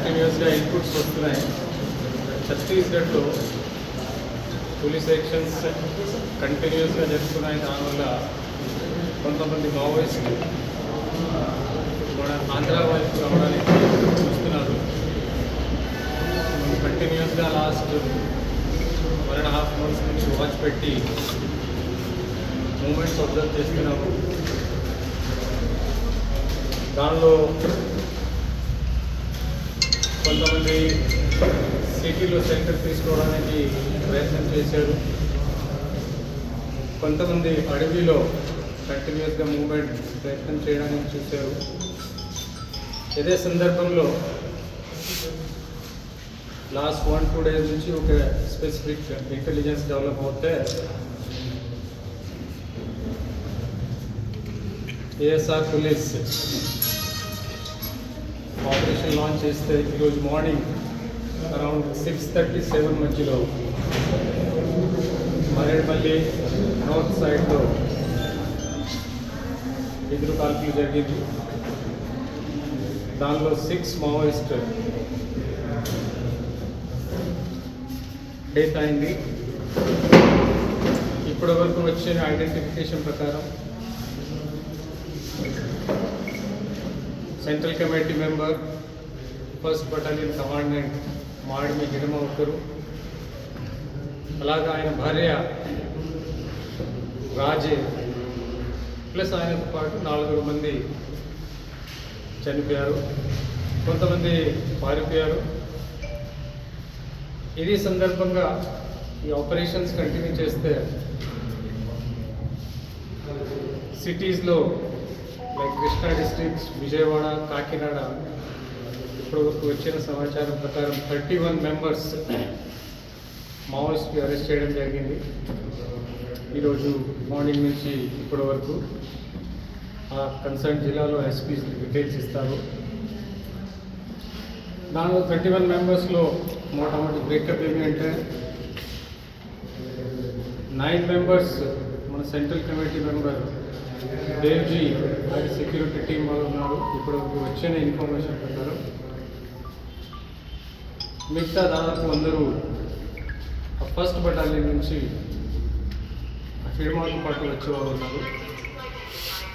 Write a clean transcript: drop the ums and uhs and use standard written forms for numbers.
కంటిన్యూస్గా ఇన్పుట్స్ వస్తున్నాయి. ఛత్తీస్గఢ్లో పోలీస్ యాక్షన్స్ కంటిన్యూస్గా జరుగుతున్నాయి. దానివల్ల కొంతమంది మావోయిస్టులు మన ఆంధ్ర వైపు రావడానికి చూస్తున్నారు. కంటిన్యూస్గా లాస్ట్ 1.5 months నుంచి వాచ్ పెట్టి మూమెంట్స్ అబ్జర్వ్ చేస్తున్నాము. దానిలో కొంతమంది సిటీలో సెంటర్ తీసుకోవడానికి ప్రయత్నం చేశారు. కొంతమంది అడవిలో కంటిన్యూస్గా మూవ్మెంట్ ప్రయత్నం చేయడానికి చూశారు. ఇదే సందర్భంలో లాస్ట్ 1-2 days నుంచి ఒక స్పెసిఫిక్ ఇంటెలిజెన్స్ డెవలప్ అవుతే ఏఎస్ఆర్ పోలీస్ ఆపరేషన్ లాంచ్ చేస్తే ఈరోజు మార్నింగ్ అరౌండ్ 6:37 మధ్యలో మరేడుపల్లి నార్త్ సైడ్లో ఎదురు కాల్పులు జరిగింది. దానిలో 6 మావోయిస్ట్ డెత్ అయింది. ఇప్పటి వరకు వచ్చిన ఐడెంటిఫికేషన్ ప్రకారం central committee member, 1st battalion commandant మాడిమి గిడమ ఒకరు, అలాగా ఆయన భార్య రాజే ప్లస్ ఆయనతో పాటు 4 మంది చనిపోయారు. కొంతమంది పారిపోయారు. ఇది సందర్భంగా ఈ ఆపరేషన్స్ కంటిన్యూ చేస్తే సిటీస్లో లైక్ కృష్ణా డిస్ట్రిక్ట్స్, విజయవాడ, కాకినాడ ఇప్పుడు వచ్చిన సమాచారం ప్రకారం 31 members మావోయిస్ట్కి అరెస్ట్ చేయడం జరిగింది. ఈరోజు మార్నింగ్ నుంచి ఇప్పటి వరకు ఆ కన్సర్న్ జిల్లాలో ఎస్పీ డీటెయిల్స్ ఇస్తారు. దానిలో 31 members మొట్టమొదటి బ్రేకప్ ఏమి అంటే 9 members మన సెంట్రల్ కమిటీ మెంబర్ దేవ్జీ ఆయన సెక్యూరిటీ టీం వాళ్ళు ఉన్నారు. ఇప్పుడు వచ్చిన ఇన్ఫర్మేషన్ ప్రకారం మిగతా దాదాపు అందరూ 1st బటాలియన్ నుంచి ఫిడ్మార్క్ పాటు వచ్చేవాళ్ళు ఉన్నారు.